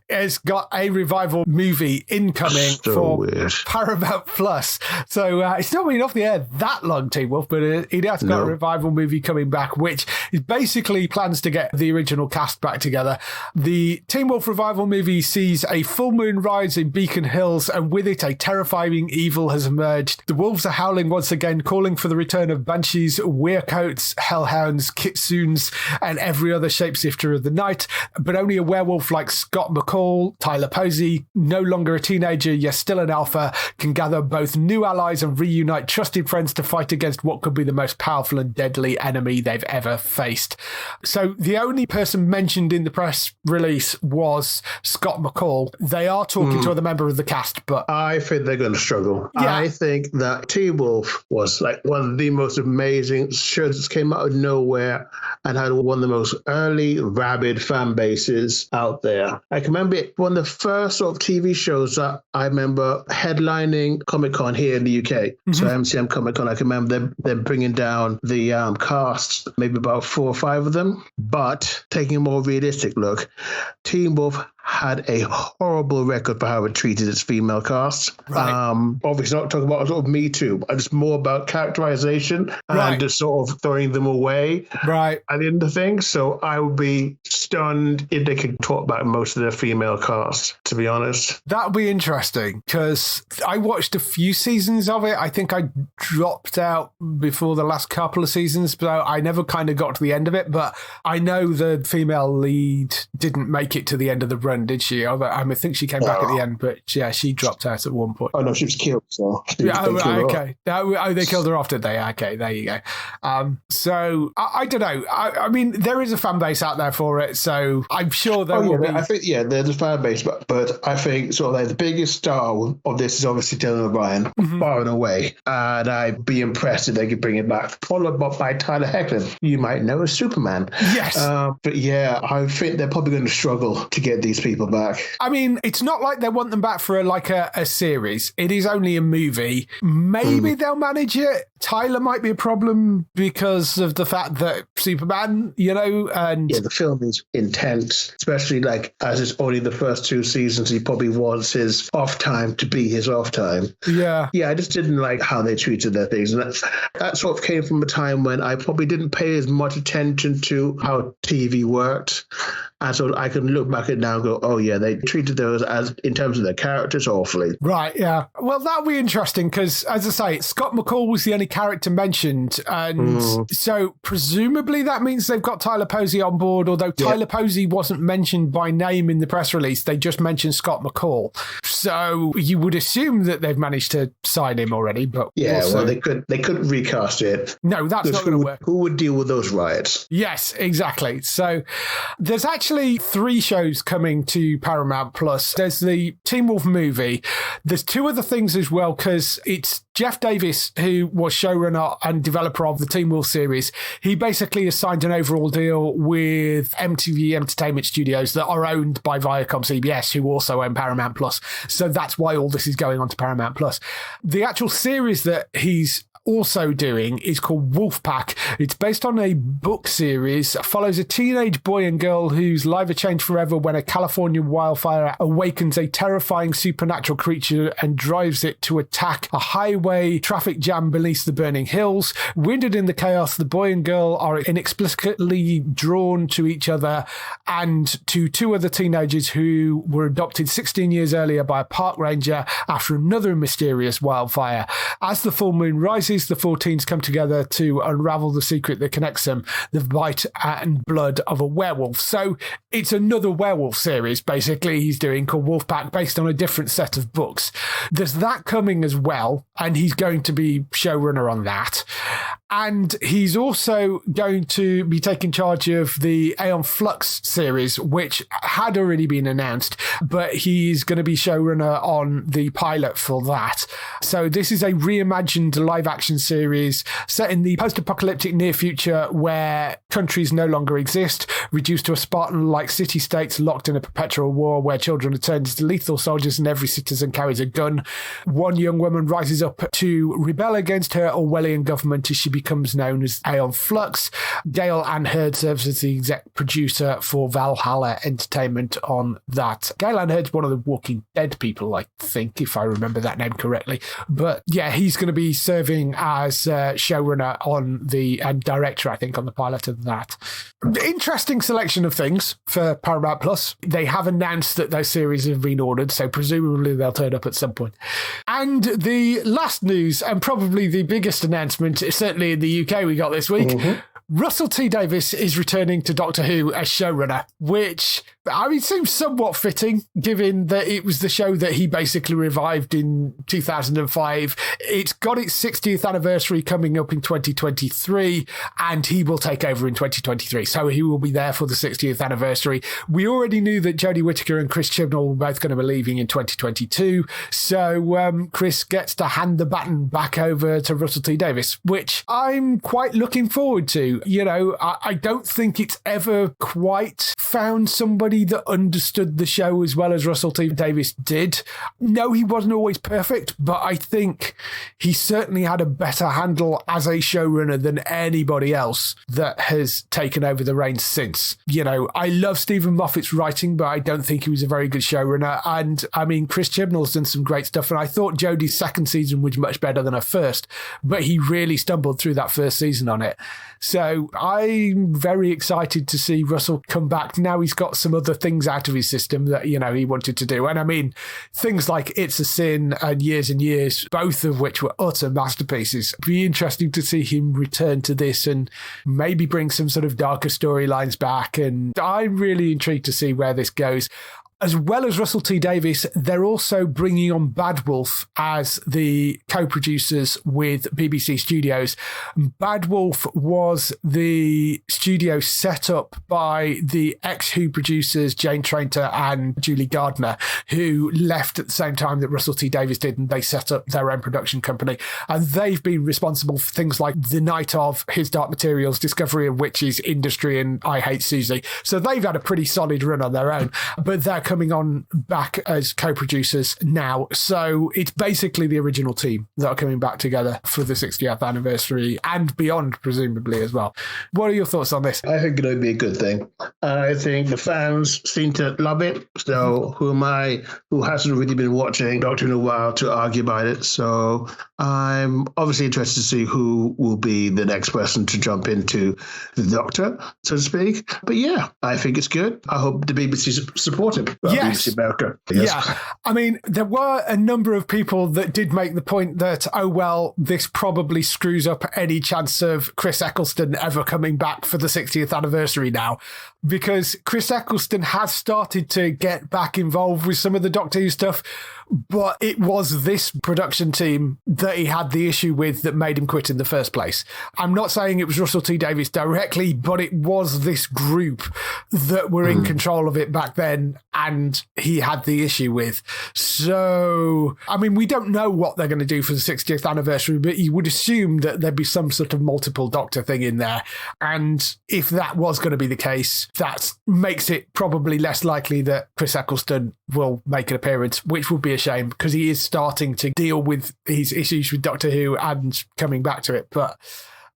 S1: has got a revival movie incoming for Paramount Plus. So it's not been off the air that long, Teen Wolf, but it has got a revival movie coming back, which is basically plans to get the original cast back together. The Teen Wolf revival movie sees a full moon rise in Beacon Hills, and with it, a terrifying evil has emerged. The wolves are howling once again, calling for the return of banshees, werecoats, hellhounds, kitsunes, and every other shapeshifter of the night, but only a werewolf like Scott McCall, Tyler Posey, no longer a teenager, yet still an alpha, can gather both new allies and reunite trusted friends to fight against what could be the most powerful and deadly enemy they've ever faced. So the only person mentioned in the press release was Scott McCall. They are talking to other members of the cast, but
S2: I think they're going to struggle. Yeah. I think that Teen Wolf was like one of the most amazing shows that came out of nowhere and had one of the most early rabid fan bases out there. I can remember it, one of the first sort of TV shows that I remember headlining Comic-Con here in the UK. Mm-hmm. So MCM Comic-Con, I can remember them bringing down the cast, maybe about 4 or 5 of them. But taking a more realistic look, Teen Wolf had a horrible record for how it treated its female cast.
S1: Right.
S2: Obviously not talking about sort of Me Too, but it's more about characterization and just sort of throwing them away at the end of things. So I would be stunned if they could talk about most of their female cast, to be honest.
S1: That would be interesting, because I watched a few seasons of it. I think I dropped out before the last couple of seasons, so I never kind of got to the end of it. But I know the female lead didn't make it to the end of the run, did she? I think she came back at the end, but yeah, she dropped out at one point.
S2: Oh, no, she was killed. So
S1: okay. They killed her off, did they? Okay, there you go. So I don't know. I mean, there is a fan base out there for it, so I'm sure there will be.
S2: I think, there's a fan base, but I think sort of like the biggest star of this is obviously Dylan O'Brien, far and away. And I'd be impressed if they could bring it back. Followed by Tyler Hoechlin, you might know as Superman.
S1: Yes.
S2: But yeah, I think they're probably going to struggle to get these people back.
S1: I mean, it's not like they want them back for a series. It is only a movie. Maybe they'll manage it. Tyler might be a problem because of the fact that Superman, and...
S2: Yeah, the film is intense, especially as it's only the first 2 seasons, he probably wants his off time to be his off time.
S1: Yeah.
S2: Yeah, I just didn't like how they treated their things. And that sort of came from a time when I probably didn't pay as much attention to how TV worked. And so I can look back at it now and go, oh, yeah, they treated those as, in terms of their characters, awfully.
S1: Right, yeah. Well, that'll be interesting because, as I say, Scott McCall was the only character mentioned. And so presumably that means they've got Tyler Posey on board, although Tyler Posey wasn't mentioned by name in the press release. They just mentioned Scott McCall. So you would assume that they've managed to sign him already. But
S2: they couldn't recast it.
S1: No, that's not going to work.
S2: Who would deal with those riots?
S1: Yes, exactly. So there's actually 3 shows coming to Paramount Plus. There's the Teen Wolf movie. There's 2 other things as well, because it's Jeff Davis, who was showrunner and developer of the Teen Wolf series. He basically has signed an overall deal with MTV Entertainment Studios that are owned by Viacom CBS, who also own Paramount Plus. So that's why all this is going on to Paramount Plus. The actual series that he's also doing is called Wolfpack. It's based on a book series, follows a teenage boy and girl whose lives are changed forever when a California wildfire awakens a terrifying supernatural creature and drives it to attack a highway traffic jam beneath the burning hills. Wounded in the chaos, the boy and girl are inexplicably drawn to each other and to 2 other teenagers who were adopted 16 years earlier by a park ranger after another mysterious wildfire. As the full moon rises, the 4 teens come together to unravel the secret that connects them, the bite and blood of a werewolf. So it's another werewolf series, basically, he's doing, called Wolfpack, based on a different set of books. There's that coming as well, and he's going to be showrunner on that. And he's also going to be taking charge of the Aeon Flux series, which had already been announced, but he's going to be showrunner on the pilot for that. So this is a reimagined live-action series set in the post-apocalyptic near future where countries no longer exist, reduced to a Spartan-like city-states locked in a perpetual war where children are turned into lethal soldiers and every citizen carries a gun. One young woman rises up to rebel against her Orwellian government as she becomes known as Aeon Flux. Gail Ann Hurd serves as the exec producer for Valhalla Entertainment on that. Gail Ann Hurd's one of the Walking Dead people, I think, if I remember that name correctly. But yeah, he's going to be serving as showrunner on the and director, I think, on the pilot of that. Interesting selection of things for Paramount Plus. They have announced that those series have been ordered, so presumably they'll turn up at some point. And the last news, and probably the biggest announcement, certainly in the UK we got this week, Russell T Davies is returning to Doctor Who as showrunner, which, I mean, seems somewhat fitting, given that it was the show that he basically revived in 2005. It's got its 60th anniversary coming up in 2023, and he will take over in 2023. So he will be there for the 60th anniversary. We already knew that Jodie Whittaker and Chris Chibnall were both going to be leaving in 2022. So Chris gets to hand the baton back over to Russell T Davies, which I'm quite looking forward to. You know, I don't think it's ever quite found somebody anybody that understood the show as well as Russell T Davies did. No, he wasn't always perfect, but I think he certainly had a better handle as a showrunner than anybody else that has taken over the reins since. You know, I love Stephen Moffat's writing, but I don't think he was a very good showrunner. And I mean, Chris Chibnall's done some great stuff, and I thought Jodie's second season was much better than her first, but he really stumbled through that first season on it. So I'm very excited to see Russell come back. Now he's got some other things out of his system that, you know, he wanted to do. And I mean, things like It's a Sin and Years, both of which were utter masterpieces. It'd be interesting to see him return to this and maybe bring some sort of darker storylines back. And I'm really intrigued to see where this goes. As well as Russell T Davies, they're also bringing on Bad Wolf as the co-producers with BBC Studios. Bad Wolf was the studio set up by the ex-Who producers Jane Trainter and Julie Gardner, who left at the same time that Russell T Davies did, and they set up their own production company. And they've been responsible for things like The Night Of, His Dark Materials, Discovery of Witches, Industry, and I Hate Susie. So they've had a pretty solid run on their own, but they're coming on back as co-producers now. So it's basically the original team that are coming back together for the 60th anniversary and beyond, presumably, as well. What are your thoughts on this?
S2: I think it'll be a good thing. I think the fans seem to love it. So who am I, who hasn't really been watching Doctor in a while, to argue about it? So I'm obviously interested to see who will be the next person to jump into the Doctor, so to speak. But yeah, I think it's good. I hope the BBC support him.
S1: Yes.
S2: BBC America. Yes.
S1: Yeah. I mean, there were a number of people that did make the point that, oh, well, this probably screws up any chance of Chris Eccleston ever coming back for the 60th anniversary now, because Chris Eccleston has started to get back involved with some of the Doctor Who stuff, but it was this production team that he had the issue with that made him quit in the first place. I'm not saying it was Russell T Davies directly, but it was this group that were in control of it back then, and he had the issue with. So, I mean, we don't know what they're going to do for the 60th anniversary, but you would assume that there'd be some sort of multiple Doctor thing in there. And if that was going to be the case, that makes it probably less likely that Chris Eccleston will make an appearance, which would be a shame because he is starting to deal with his issues with Doctor Who and coming back to it. But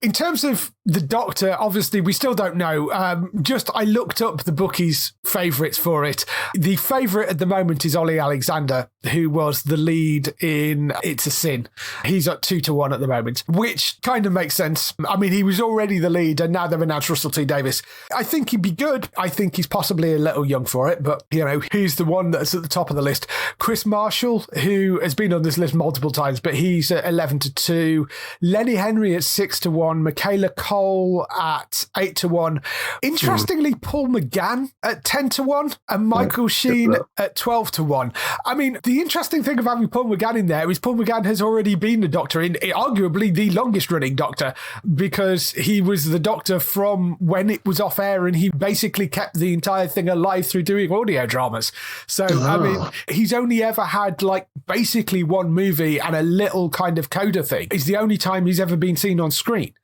S1: in terms of the Doctor, obviously, we still don't know. I looked up the bookies' favourites for it. The favourite at the moment is Ollie Alexander, who was the lead in It's a Sin. He's at 2-1 at the moment, which kind of makes sense. I mean, he was already the lead, and now they've announced Russell T Davies. I think he'd be good. I think he's possibly a little young for it, but, you know, he's the one that's at the top of the list. Chris Marshall, who has been on this list multiple times, but he's at 11-2. Lenny Henry at 6-1. Michaela Cole at 8-1. Interestingly, Paul McGann at 10-1 and Michael Sheen at 12-1. I mean, the interesting thing of having Paul McGann in there is Paul McGann has already been the Doctor in arguably the longest running Doctor, because he was the Doctor from when it was off air, and he basically kept the entire thing alive through doing audio dramas. So, I mean, he's only ever had like basically one movie and a little kind of coda thing. It's the only time he's ever been seen on screen.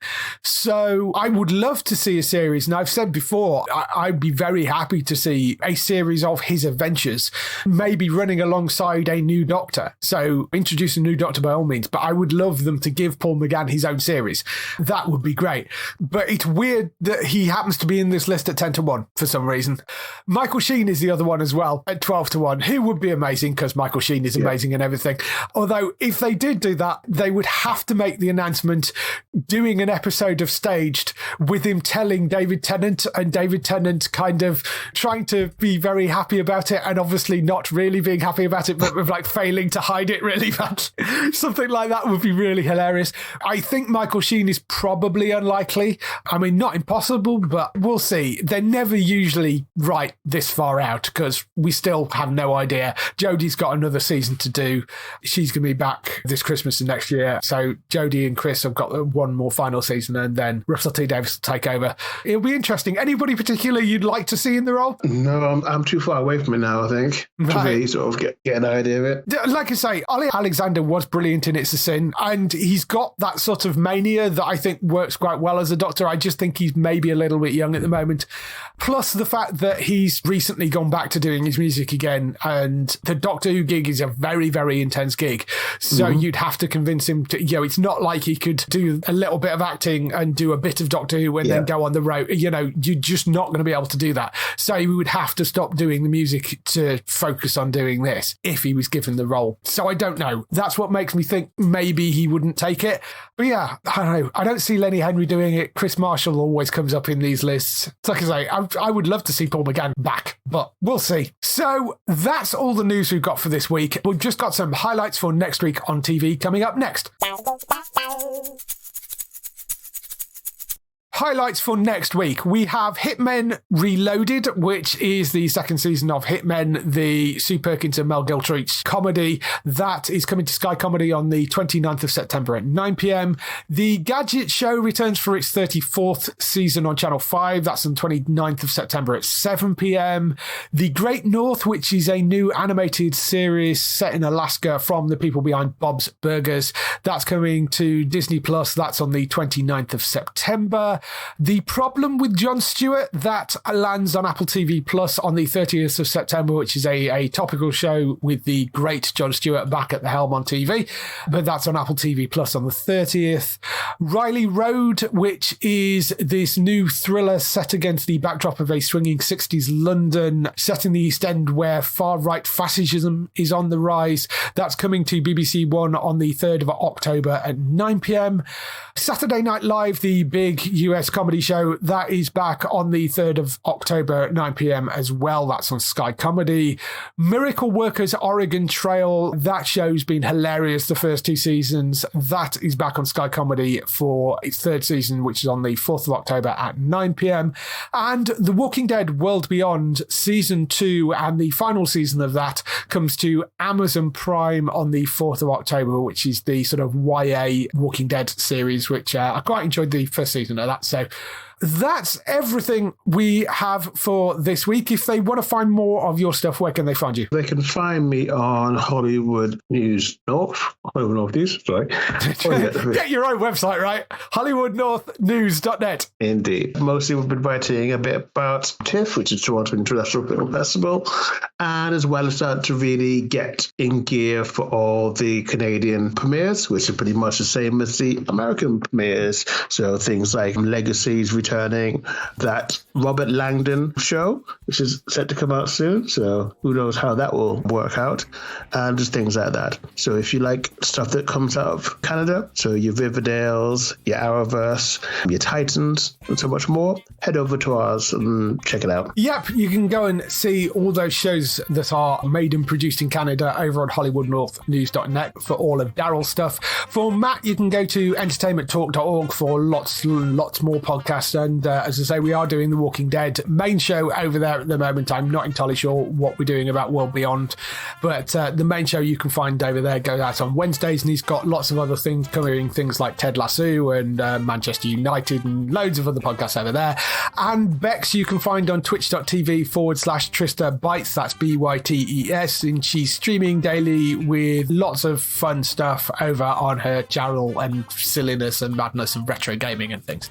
S1: So I would love to see a series, and I've said before, I'd be very happy to see a series of his adventures, maybe running alongside a new Doctor. So introduce a new Doctor by all means, but I would love them to give Paul McGann his own series. That would be great. But it's weird that he happens to be in this list at 10-1 for some reason. Michael Sheen is the other one as well at 12-1, who would be amazing because Michael Sheen is amazing and everything. Although if they did do that, they would have to make the announcement doing an episode of Staged with him telling David Tennant, and David Tennant kind of trying to be very happy about it and obviously not really being happy about it, but with like failing to hide it really bad. Something like that would be really hilarious. I think Michael Sheen is probably unlikely. I mean, not impossible, but we'll see. They never usually write this far out because we still have no idea. Jodie's got another season to do. She's going to be back this Christmas and next year. So Jodie and Chris have got one more final final season, and then Russell T Davies will take over. It'll be interesting. Anybody particular you'd like to see in the role?
S2: No, I'm too far away from it now, I think, to really sort of get an idea of it.
S1: Like I say, Ollie Alexander was brilliant in It's a Sin, and he's got that sort of mania that I think works quite well as a Doctor. I just think he's maybe a little bit young at the moment. Plus the fact that he's recently gone back to doing his music again, and the Doctor Who gig is a very, very intense gig. So you'd have to convince him to, it's not like he could do a little bit of acting and do a bit of Doctor Who and then go on the road. You're just not going to be able to do that. So he would have to stop doing the music to focus on doing this if he was given the role. So I don't know. That's what makes me think maybe he wouldn't take it. But yeah, I don't know. I don't see Lenny Henry doing it. Chris Marshall always comes up in these lists. It's like I say, I would love to see Paul McGann back, but we'll see. So that's all the news we've got for this week. We've just got some highlights for next week on TV coming up next. Highlights for next week. We have Hitmen Reloaded, which is the second season of Hitmen, the Sue Perkins and Mel Gilchrist comedy. That is coming to Sky Comedy on the 29th of September at 9 p.m. The Gadget Show returns for its 34th season on Channel 5. That's on 29th of September at 7 p.m. The Great North, which is a new animated series set in Alaska from the people behind Bob's Burgers. That's coming to Disney Plus. That's on the 29th of September. The Problem with Jon Stewart, that lands on Apple TV Plus on the 30th of September, which is a topical show with the great Jon Stewart back at the helm on TV. But that's on Apple TV Plus on the 30th. Riley Road, which is this new thriller set against the backdrop of a swinging 60s London, set in the East End where far-right fascism is on the rise. That's coming to BBC One on the 3rd of October at 9 p.m. Saturday Night Live, the big US comedy show, that is back on the 3rd of October at 9 p.m. as well. That's on Sky Comedy. Miracle Workers Oregon Trail, that show's been hilarious the first two seasons. That is back on Sky Comedy for its third season, which is on the 4th of October at 9 p.m. And The Walking Dead World Beyond Season 2 and the final season of that comes to Amazon Prime on the 4th of October, which is the sort of YA Walking Dead series, which I quite enjoyed the first season of that. So that's everything we have for this week. If they want to find more of your stuff, where can they find you?
S2: They can find me on Hollywood News North. Hollywood North News, sorry.
S1: Get your own website, right? HollywoodNorthNews.net.
S2: Indeed. Mostly we've been writing a bit about TIFF, which is Toronto International Film Festival, and as well as starting to really get in gear for all the Canadian premieres, which are pretty much the same as the American premieres. So things like Legacies returning, that Robert Langdon show, which is set to come out soon. So who knows how that will work out, and just things like that. So if you like stuff that comes out of Canada, so your Riverdales, your Arrowverse, your Titans, and so much more, head over to ours and check it out.
S1: Yep, you can go and see all those shows that are made and produced in Canada over on HollywoodNorthNews.net for all of Darryl's stuff. For Matt, you can go to entertainmenttalk.org for lots more podcasts. And as I say, we are doing the Walking Dead main show over there at the moment. I'm not entirely sure what we're doing about World Beyond, but the main show you can find over there goes out on Wednesdays, and he's got lots of other things coming, things like Ted Lasso and Manchester United and loads of other podcasts over there. And Bex you can find on twitch.tv/Trista Bytes, that's BYTES, and she's streaming daily with lots of fun stuff over on her channel and silliness and madness and retro gaming and things.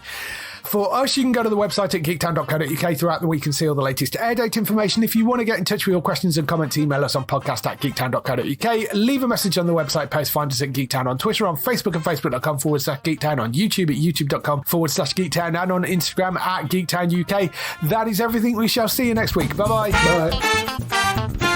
S1: For us, you can go to the website at geektown.co.uk throughout the week and see all the latest air date information. If you want to get in touch with your questions and comments, email us on podcast@geektown.co.uk. Leave a message on the website post. Find us at Geektown on Twitter, on Facebook at facebook.com/Geektown, on YouTube at youtube.com/Geektown, and on Instagram at Geektown UK. That is everything. We shall see you next week. Bye-bye.
S2: Bye.